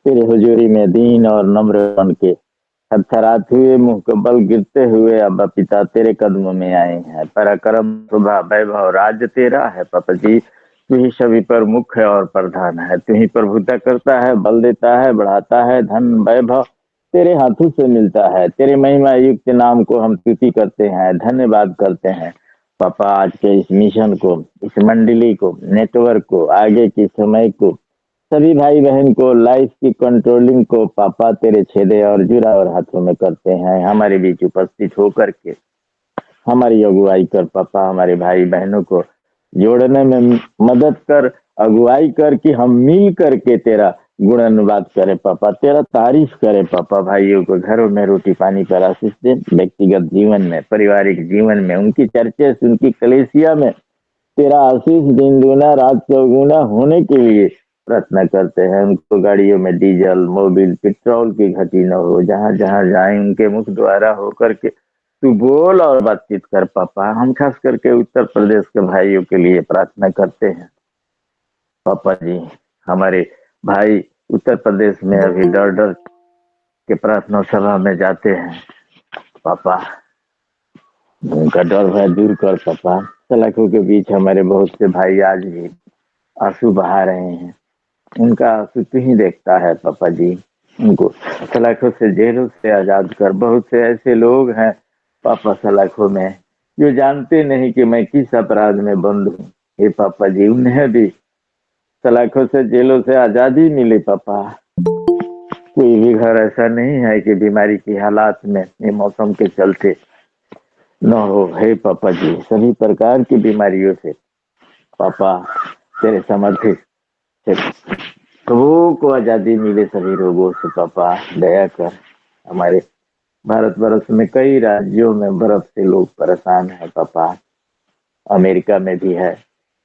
तेरे हुजूरी में दीन और नम्र बन के थरथराते हुए मुंह के बल गिरते हुए अब्बा पिता तेरे कदमों में आए हैं। पराक्रम प्रभा वैभव राज तेरा है पापा जी। तू ही सभी पर मुख्य और प्रधान है। तू ही प्रभुता करता है, बल देता है, बढ़ाता है। धन वैभव तेरे हाथों से मिलता है। तेरे महिमा युक्त नाम को हम स्तुति करते हैं, धन्यवाद करते हैं पापा। आज के इस मिशन को, इस मंडली को, नेटवर्क को, आगे की समय को, सभी भाई बहन को, लाइफ की कंट्रोलिंग को पापा तेरे छेदे और जुरा और हाथों में करते हैं। हमारे बीच उपस्थित होकर के हमारी अगुवाई कर पापा। हमारे भाई बहनों को जोड़ने में मदद कर, अगुवाई कर कि हम मिल करके तेरा गुणानुवाद करें पापा, तेरा तारीफ करें पापा। भाइयों को घरों में रोटी पानी पर आशीष दे, व्यक्तिगत जीवन में, पारिवारिक जीवन में, उनकी चर्चे से, उनकी कलेसिया में तेरा आशीष दिन दूना रात चौगुना होने के लिए प्रार्थना करते हैं। उनको गाड़ियों में डीजल, मोबिल, पेट्रोल की घटी न हो। जहां जहां जाए उनके मुख द्वारा होकर के तू बोल और बातचीत कर पापा। हम खास करके उत्तर प्रदेश के भाइयों के लिए प्रार्थना करते हैं पापा जी। हमारे भाई उत्तर प्रदेश में अभी डर डर के प्रार्थना सभा में जाते हैं पापा। उनका डर भय दूर कर पापा। सलाखों के बीच हमारे बहुत से भाई आज भी आंसू बहा रहे हैं। उनका आंसू तू ही देखता है पापा जी। उनको सलाखों से, जेलों से आजाद कर। बहुत से ऐसे लोग हैं पापा सलाखों में जो जानते नहीं कि मैं किस अपराध में बंद हूँ। हे पापा जी, उन्हें भी सलाखों से, जेलों से आजादी मिले पापा। कोई भी घर ऐसा नहीं है कि बीमारी की हालात में ये मौसम के चलते न हो। हे पापा जी, सभी प्रकार की बीमारियों से पापा तेरे समर्थित से प्रभु को आजादी मिले। सभी रोगों से पापा दया कर। हमारे भारत वर्ष में कई राज्यों में बर्फ से लोग परेशान है पापा। अमेरिका में भी है,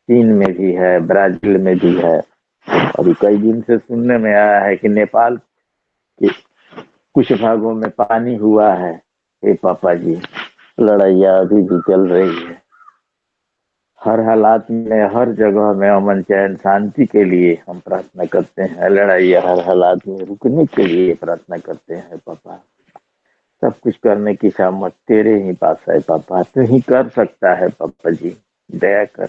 चीन में भी है, ब्राजील में भी है। अभी कई दिन से सुनने में आया है कि नेपाल के कुछ भागों में पानी हुआ है। हे पापा जी, लड़ाइयाँ अभी भी चल रही है। हर हालात में, हर जगह में अमन चैन शांति के लिए हम प्रार्थना करते हैं। लड़ाइयाँ हर हालात में रुकने के लिए प्रार्थना करते हैं पापा। सब कुछ करने की सामर्थ तेरे ही पास है पापा। तू ही कर सकता है पापा जी। दया कर।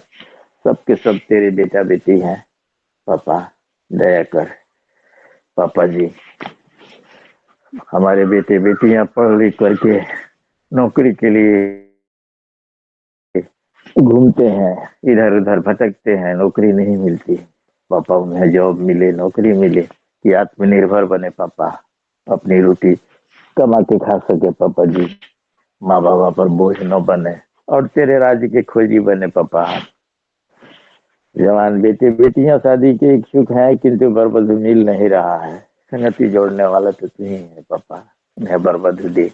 सबके सब तेरे बेटा बेटी हैं पापा। दया कर पापा जी। हमारे बेटे बेटियां पढ़ लिख करके नौकरी के लिए घूमते हैं, इधर उधर भटकते हैं, नौकरी नहीं मिलती पापा। उन्हें जॉब मिले, नौकरी मिले कि आत्मनिर्भर बने पापा। अपनी रोटी कमा के खा सके पापा जी। माँ बाबा पर बोझ न बने और तेरे राज्य के खोजी बने पापा। जवान बेटे बेटियां शादी के इच्छुक हैं किंतु बरबधु मिल नहीं रहा है। संगति जोड़ने वाला तो तू ही है पापा। उन्हें बरबधु दे।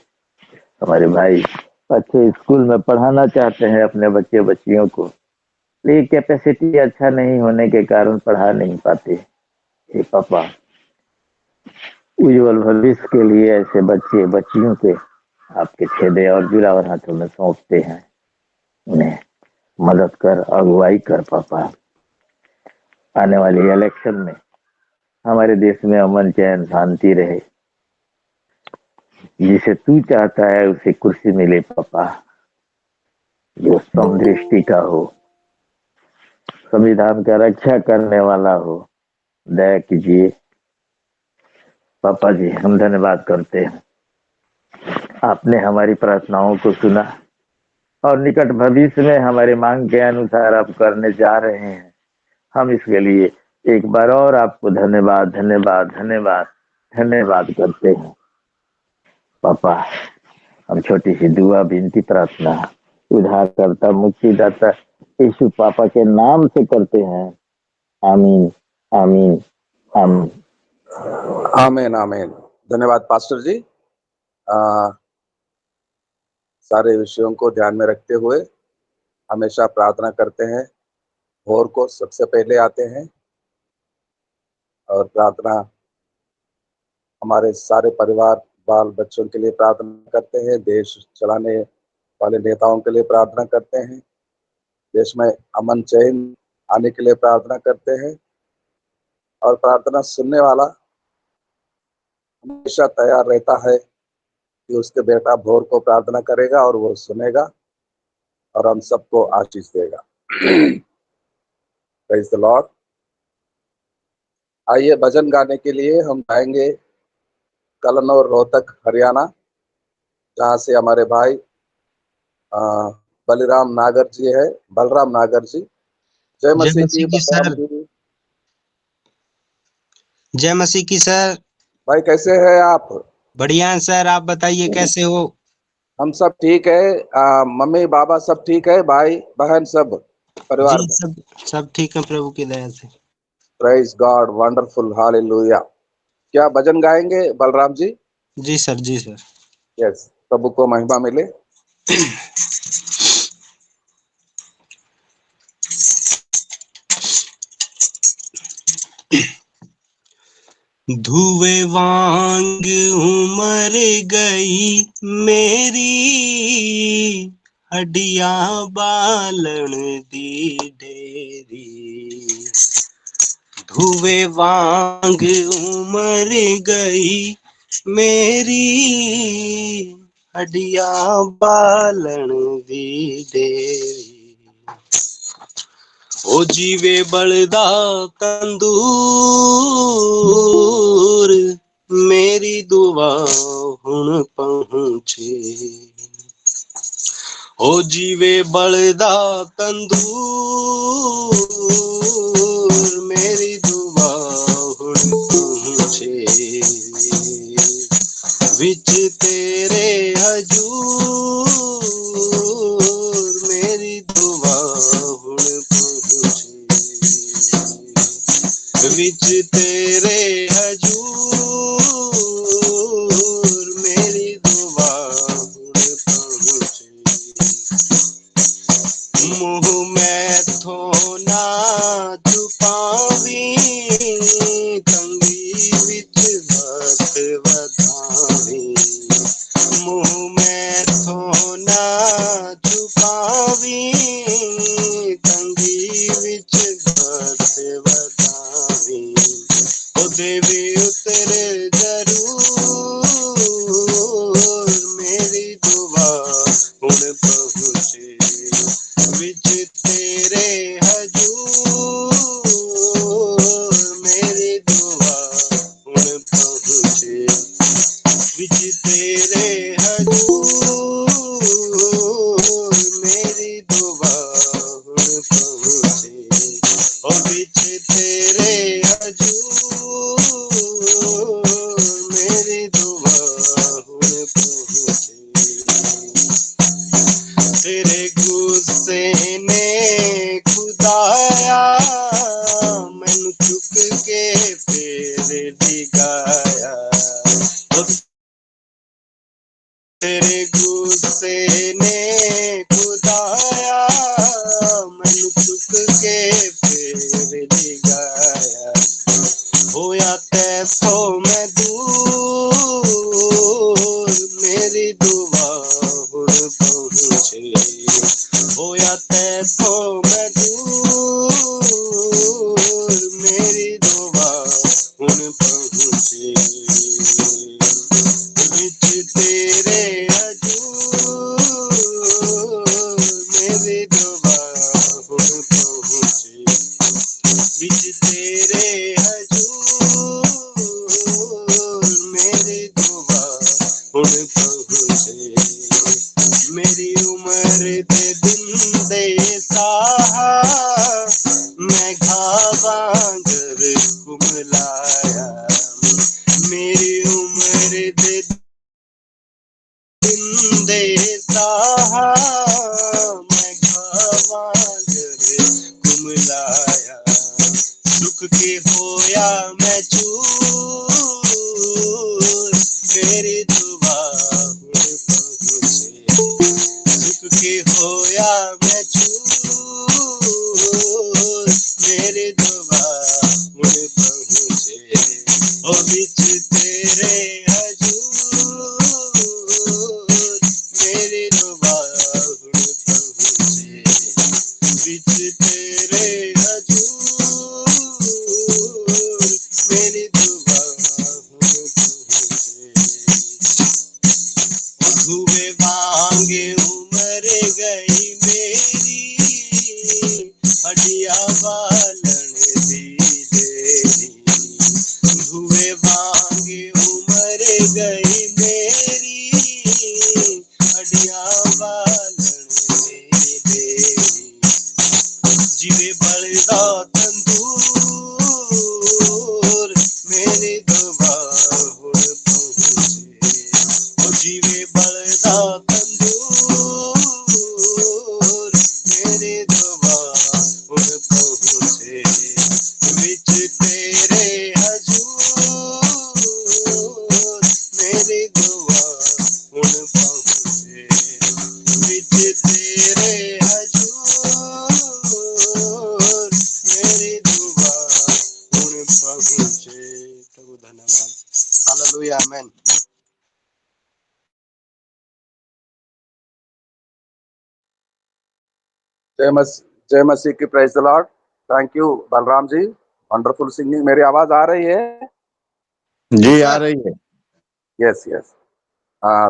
हमारे भाई अच्छे स्कूल में पढ़ाना चाहते हैं अपने बच्चे बच्चियों को, लेकिन कैपेसिटी अच्छा नहीं होने के कारण पढ़ा नहीं पाते। हे पापा, उज्जवल भविष्य के लिए ऐसे बच्चे बच्चियों के आपके छेदे और जुड़ावर हाथों में सौंपते हैं। उन्हें मदद कर, अगुवाई कर पापा। आने वाली इलेक्शन में हमारे देश में अमन चैन शांति रहे। जिसे तू चाहता है उसे कुर्सी मिले पापा, जो समदृष्टि का हो, संविधान का रक्षा करने वाला हो। दया कीजिए पापा जी। हम धन्यवाद करते हैं, आपने हमारी प्रार्थनाओं को सुना और निकट भविष्य में हमारे मांग के अनुसार आप करने जा रहे हैं। हम इसके लिए एक बार और आपको धन्यवाद धन्यवाद धन्यवाद धन्यवाद करते हैं पापा। हम छोटी सी दुआ, विनती, प्रार्थना उद्धारकर्ता मुक्तिदाता यीशु पापा के नाम से करते हैं। आमीन आमीन आमीन। आमीन आमीन। धन्यवाद पास्टर जी। सारे विषयों को ध्यान में रखते हुए हमेशा प्रार्थना करते हैं। भोर को सबसे पहले आते हैं और प्रार्थना हमारे सारे परिवार बाल बच्चों के लिए प्रार्थना करते हैं। देश चलाने वाले नेताओं के लिए प्रार्थना करते हैं। देश में अमन चैन आने के लिए प्रार्थना करते हैं और प्रार्थना सुनने वाला हमेशा तैयार रहता है कि उसके बेटा भोर को प्रार्थना करेगा और वो सुनेगा और हम सबको आशीष देगा। Praise the Lord. आइए भजन गाने के लिए हम जाएंगे कलनौर रोहतक हरियाणा, जहाँ से हमारे भाई बलराम नागर जी है, बलराम नागर जी। जय जय मसीह की मसीह की बलराम सर। जी। जय मसीह की सर। भाई कैसे हैं आप? बढ़िया है सर, आप बताइए कैसे हो? हम सब ठीक है। मम्मी पापा सब ठीक है, भाई बहन सब जी परिवार में? सब ठीक है प्रभु की दया से। Praise God, wonderful, hallelujah. क्या भजन गाएंगे बलराम जी? जी सर, जी सर। यस, प्रभु को महिमा मिले। धुए वांग उमर गई मेरी, हड्डियां बालन दी ढेरी। धुए वांग उमर गई मेरी, हड्डियां बालन दी ढेरी। ओ जीवे बलदा तंदूर, मेरी दुआ हुण पहुंचे। ओ जीवे बलदा तंदूर, मेरी दुआ हुण पहुंचे। विच तेरे हजूर, मेरी दुआ हुण पहुंचे। विच तेरे हजूर, मेरी दुआ हुण पहुंचे। मुँह मैथों ना छुपावी, तंगी विच हथ वधावी। मुँह मैथों ना छुपावी, तंगी विच हथ वधावी। ओ देवी उतर जरूर, मेरी दुआ हुण पहुंचे। विच तेरे हजूर, मेरी दुआ हुण पहुंचे। विच तेरे हजूर, मेरी दुआ हुण पहुंचे। ओ विच तेरे हजूर, मेरी दुआ हुण पहुंचे। तेरे गुस्से ने खुदाया, मैनू चुक के फेर डिगाया। तेरे गुस्से ने खुदाया, मैनू चुक के फेर डिगाया। होया तैथों मैं दूर, मेरी दुआ हुण पहुंचे। होया तैथों मैं दूर, मेरी दुआ हुण पहुंचे। विच तेरे हजूर, मेरी दुआ हुण पहुंचे। विच तेरे हजूर, मेरी दुआ हुण पहुंचे। मेरी उम्र दे दिन दे साहा, मैं घावांगर कुमलाया। मेरी उम्र दे दिन दे साहा, मैं घावांगर कुमलाया। सुख के होया मैं चूर, मेरी दुआ हुण पहुंचे। सुख के होया मैं चूर, मेरी दुआ हुण पहुंचे। ओ विच तेरे हजूर, मेरी दुआ हुण पहुंचे। विच तेरे हजूर, मेरी दुआ हुण पहुंचे। दुआ हुण पहुँचे जीवे बलदा तंदूर मेरी दुआ हुण पहुँचे विच तेरे हजूर मेरी दुआ हुण पहुँचे विच तेरे हजूर मेरी दुआ हुण पहुँचे। प्रभु धन्यवाद। Hallelujah amen. जय मसीह की। Praise the Lord. Thank you Balram ji, wonderful singing. मेरी आवाज आ रही है? जी आ रही है। Yes yes.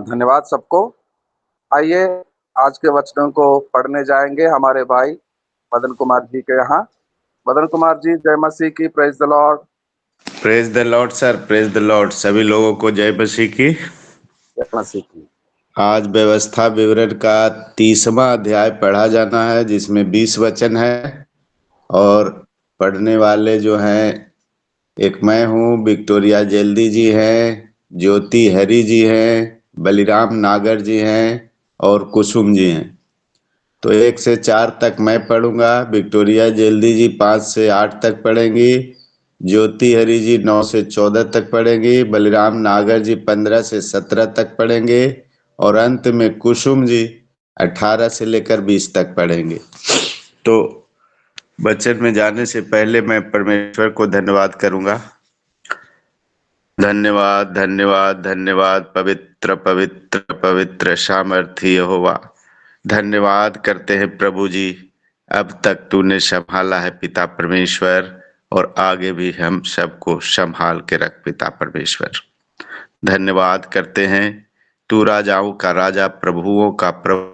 धन्यवाद सबको। आइए आज के वचनों को पढ़ने जाएंगे हमारे भाई मदन कुमार जी के यहाँ। मदन कुमार जी, जय मसीह की। Praise the Lord. Praise the Lord sir, praise the Lord. सभी लोगों को जय मसीह की। जय मसीह की। आज व्यवस्था विवरण का 30वां अध्याय पढ़ा जाना है, जिसमें 20 वचन है। और पढ़ने वाले जो हैं, एक मैं हूँ, विक्टोरिया जल्दी जी हैं, ज्योति हरी जी हैं, बलिराम नागर जी हैं और कुसुम जी हैं। तो 1 से 4 तक मैं पढ़ूंगा, विक्टोरिया जल्दी जी 5 से 8 तक पढ़ेंगी, ज्योति हरी जी 9 से 14 तक पढ़ेंगी, बलिराम नागर जी 15 से 17 तक पढ़ेंगे और अंत में कुसुम जी 18 से लेकर 20 तक पढ़ेंगे। तो वचन में जाने से पहले मैं परमेश्वर को धन्यवाद करूंगा। धन्यवाद धन्यवाद धन्यवाद पवित्र पवित्र पवित्र सामर्थी यहोवा। धन्यवाद करते हैं प्रभु जी, अब तक तूने संभाला है पिता परमेश्वर, और आगे भी हम सबको संभाल के रख पिता परमेश्वर। धन्यवाद करते हैं, तू राजाओं का राजा, प्रभुओं का प्रभु,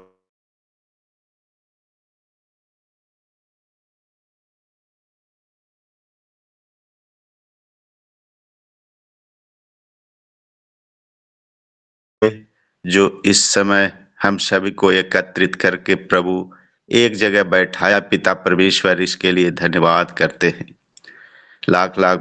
जो इस समय हम सभी को एकत्रित करके प्रभु एक जगह बैठाया पिता परमेश्वर, इसके लिए धन्यवाद करते हैं। लाख लाख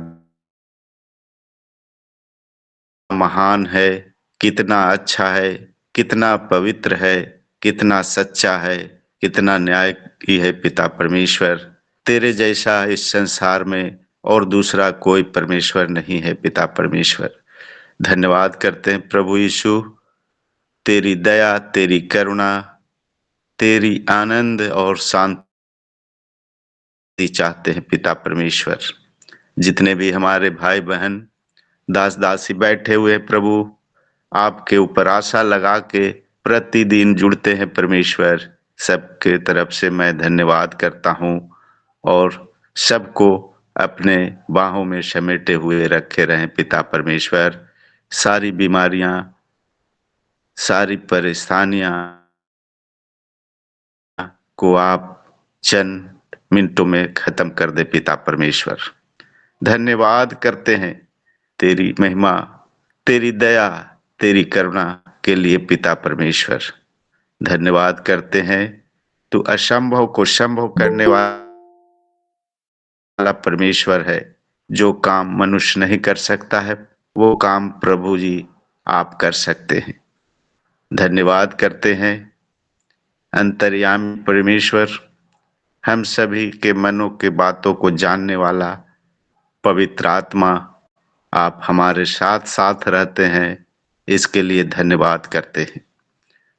महान है, कितना अच्छा है, कितना पवित्र है, कितना सच्चा है, कितना न्यायी है पिता परमेश्वर। तेरे जैसा इस संसार में और दूसरा कोई परमेश्वर नहीं है पिता परमेश्वर। धन्यवाद करते हैं प्रभु यीशु, तेरी दया, तेरी करुणा, तेरी आनंद और शांति चाहते हैं पिता परमेश्वर। जितने भी हमारे भाई बहन दास दासी बैठे हुए प्रभु, आपके ऊपर आशा लगा के प्रतिदिन जुड़ते हैं परमेश्वर, सबके तरफ से मैं धन्यवाद करता हूँ और सबको अपने बाहों में समेटे हुए रखे रहें पिता परमेश्वर। सारी बीमारियां, सारी परेशानियां को आप चंद मिनटों में खत्म कर दे पिता परमेश्वर। धन्यवाद करते हैं तेरी महिमा, तेरी दया, तेरी करुणा के लिए पिता परमेश्वर। धन्यवाद करते हैं, तू असंभव को संभव करने वाला परमेश्वर है। जो काम मनुष्य नहीं कर सकता है, वो काम प्रभु जी आप कर सकते हैं। धन्यवाद करते हैं अंतर्यामी परमेश्वर, हम सभी के मनों के बातों को जानने वाला पवित्र आत्मा, आप हमारे साथ साथ रहते हैं, इसके लिए धन्यवाद करते हैं।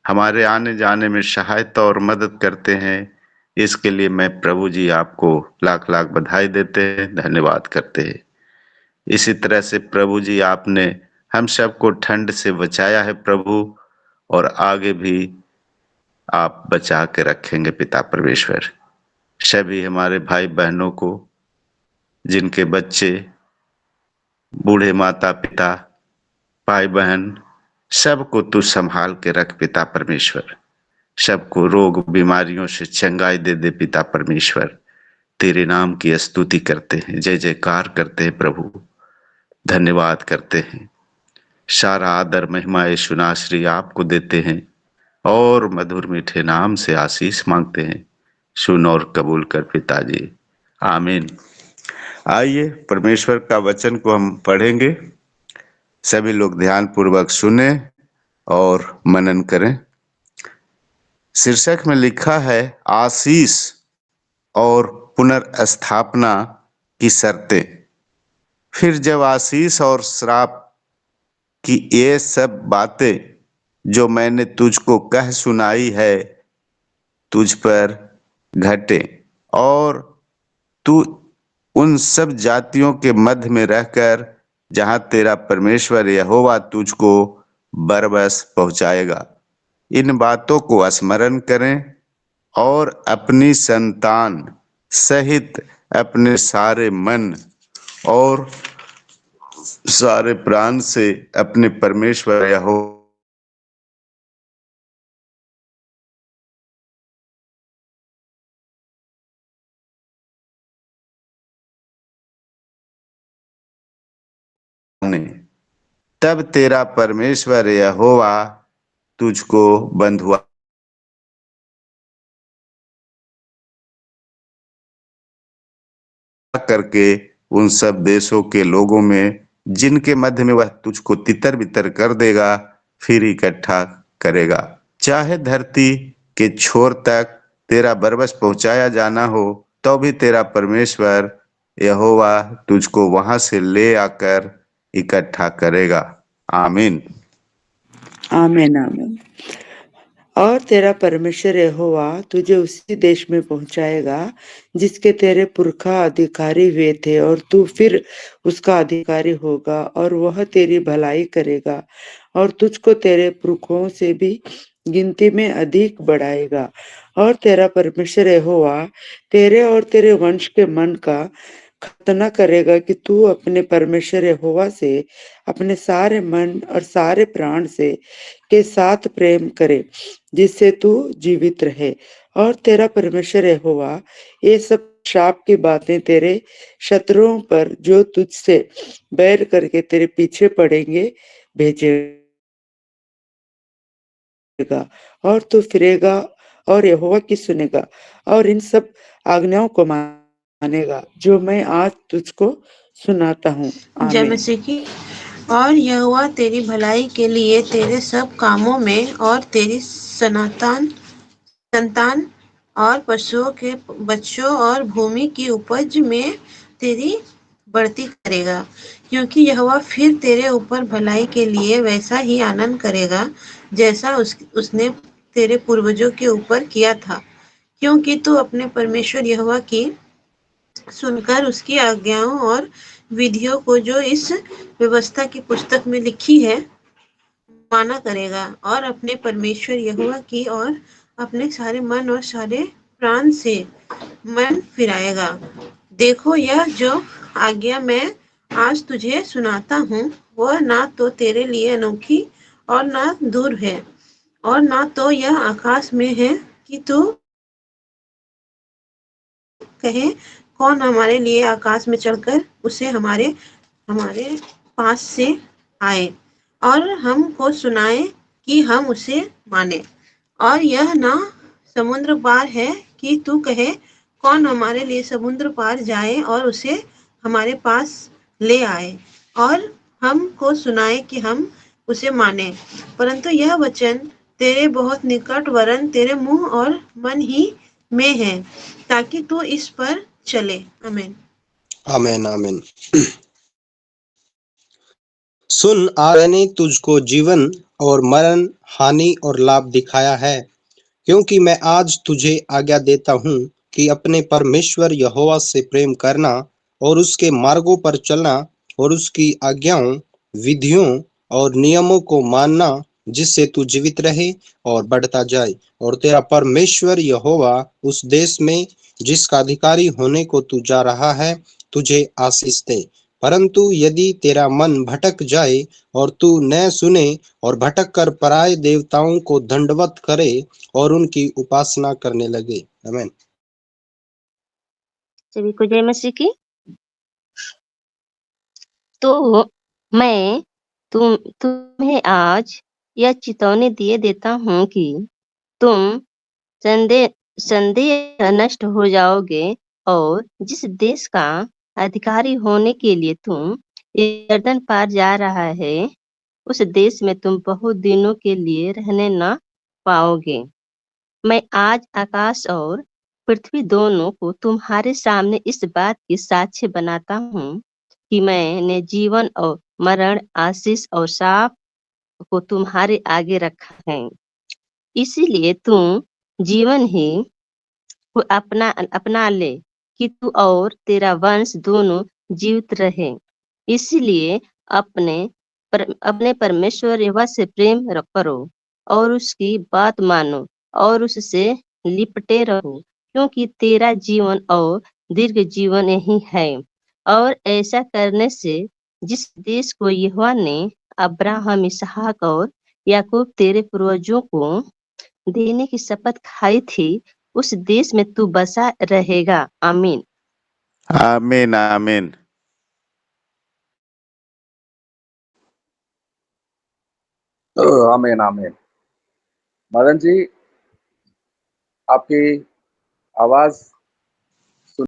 हमारे आने जाने में सहायता और मदद करते हैं, इसके लिए मैं प्रभु जी आपको लाख लाख बधाई देते हैं, धन्यवाद करते हैं। इसी तरह से प्रभु जी आपने हम सबको ठंड से बचाया है प्रभु, और आगे भी आप बचा के रखेंगे पिता परमेश्वर। सभी हमारे भाई बहनों को, जिनके बच्चे, बूढ़े माता पिता, भाई बहन, सबको तू संभाल के रख पिता परमेश्वर। सबको रोग बीमारियों से चंगाई दे दे पिता परमेश्वर। तेरे नाम की स्तुति करते हैं, जय जयकार करते हैं प्रभु, धन्यवाद करते हैं। सारा आदर महिमा यीशु नासरी आपको देते हैं और मधुर मीठे नाम से आशीष मांगते हैं। सुन और कबूल कर पिताजी, आमीन। आइए परमेश्वर का वचन को हम पढ़ेंगे। सभी लोग ध्यान पूर्वक सुने और मनन करें। शीर्षक में लिखा है आशीष और पुनर्स्थापना की शर्तें। फिर जब आशीष और श्राप की ये सब बातें जो मैंने तुझको कह सुनाई है तुझ पर घटे और तू उन सब जातियों के मध्य में रहकर जहां तेरा परमेश्वर यहोवा तुझको बरबस पहुंचाएगा, इन बातों को स्मरण करें और अपनी संतान सहित अपने सारे मन और सारे प्राण से अपने परमेश्वर यहोवा ने, तब तेरा परमेश्वर यहोवा तुझको बंधुआ करके उन सब देशों के लोगों में जिनके मध्य में वह तुझको तितर बितर कर देगा फिर इकट्ठा करेगा। चाहे धरती के छोर तक तेरा बरबस पहुंचाया जाना हो तो भी तेरा परमेश्वर यहोवा तुझको वहां से ले आकर इकट्ठा करेगा। आमीन। आमीन आमीन। और तेरा परमेश्वर यहोवा तुझे उसी देश में पहुंचाएगा जिसके तेरे पुरखा अधिकारी हुए थे, और तू फिर उसका अधिकारी होगा, और वह तेरी भलाई करेगा और तुझको तेरे पुरखों से भी गिनती में अधिक बढ़ाएगा। और तेरा परमेश्वर यहोवा तेरे और तेरे वंश के मन का खतना करेगा कि तू अपने परमेश्वर यहोवा से अपने सारे मन और सारे प्राण से के साथ प्रेम करे, जिससे तू जीवित रहे। और तेरा परमेश्वर यहोवा ये सब शाप की बातें तेरे शत्रुओं पर जो तुझसे बैर करके तेरे पीछे पड़ेंगे भेजेगा, और तू फिरेगा और यहोवा की सुनेगा और इन सब आज्ञाओं को मानेगा जो मैं आज तुझको सुनाता हूँ। जय आमीन। मसीह की। और यहोवा तेरी भलाई के लिए तेरे सब कामों में और तेरी संतान और पशुओं के बच्चों और भूमि की उपज में तेरी बढ़ती करेगा, क्योंकि यहोवा फिर तेरे ऊपर भलाई के लिए वैसा ही आनंद करेगा जैसा उसने तेरे पूर्वजों के ऊपर किया था, क्योंकि तू अपने परमेश्वर यहोवा की सुनकर उसकी आज्ञाओं और विधियों को जो इस व्यवस्था की पुस्तक में लिखी है माना करेगा, और अपने परमेश्वर यहोवा की और अपने सारे मन और सारे प्राण से मन फिराएगा। देखो, यह जो आज्ञा मैं आज तुझे सुनाता हूँ वह ना तो तेरे लिए अनोखी और ना दूर है, और ना तो यह आकाश में है कि तू कहे कौन हमारे लिए आकाश में चढ़कर उसे हमारे पास से आए और हमको सुनाए कि हम उसे माने। और यह ना समुद्र पार है कि तू कहे कौन हमारे लिए समुद्र पार जाए और उसे हमारे पास ले आए और हमको सुनाए कि हम उसे माने। परंतु यह वचन तेरे बहुत निकट वरन तेरे मुंह और मन ही में है, ताकि तू इस पर चले। आमीन। आमीन आमीन। सुन, आज मैंने तुझको जीवन और मरण, हानि और लाभ दिखाया है, क्योंकि मैं आज तुझे आज्ञा देता हूँ कि अपने परमेश्वर यहोवा से प्रेम करना और उसके मार्गों पर चलना और उसकी आज्ञाओं, विधियों और नियमों को मानना, जिससे तू जीवित रहे और बढ़ता जाए, और तेरा परमेश्वर यहोवा उस देश में जिसका अधिकारी होने को तू जा रहा है तुझे आशीष दे। परंतु यदि तेरा मन भटक जाए और तू न सुने और भटक कर पराये देवताओं को दंडवत करे और उनकी उपासना करने लगे। आमीन। सभी को जय मसीह की। तो मैं तुम्हें आज यह चेतावनी दिए देता हूँ कि तुम संदेह नष्ट हो जाओगे, और जिस देश का अधिकारी होने के लिए तुम यरदन पार जा रहा है उस देश में तुम बहुत दिनों के लिए रहने न पाओगे। मैं आज आकाश और पृथ्वी दोनों को तुम्हारे सामने इस बात की साक्ष्य बनाता हूँ कि मैंने जीवन और मरण, आशीष और शाप को तुम्हारे आगे रखा है। इसीलिए तुम जीवन ही को अपना ले कि तू और तेरा वंश दोनों जीवित रहे। इसीलिए अपने परमेश्वर यहोवा से प्रेम करो और उसकी बात मानो और उससे लिपटे रहो, क्योंकि तेरा जीवन और दीर्घ जीवन यही है। और ऐसा करने से जिस देश को यहोवा ने अब्राहम, इसहाक और याकूब तेरे पूर्वजों को देने की शपथ खाई थी, उस देश में तू बसा रहेगा। आमीन। आमीन आमीन। आमीन आमीन। मदन जी, आपकी आवाज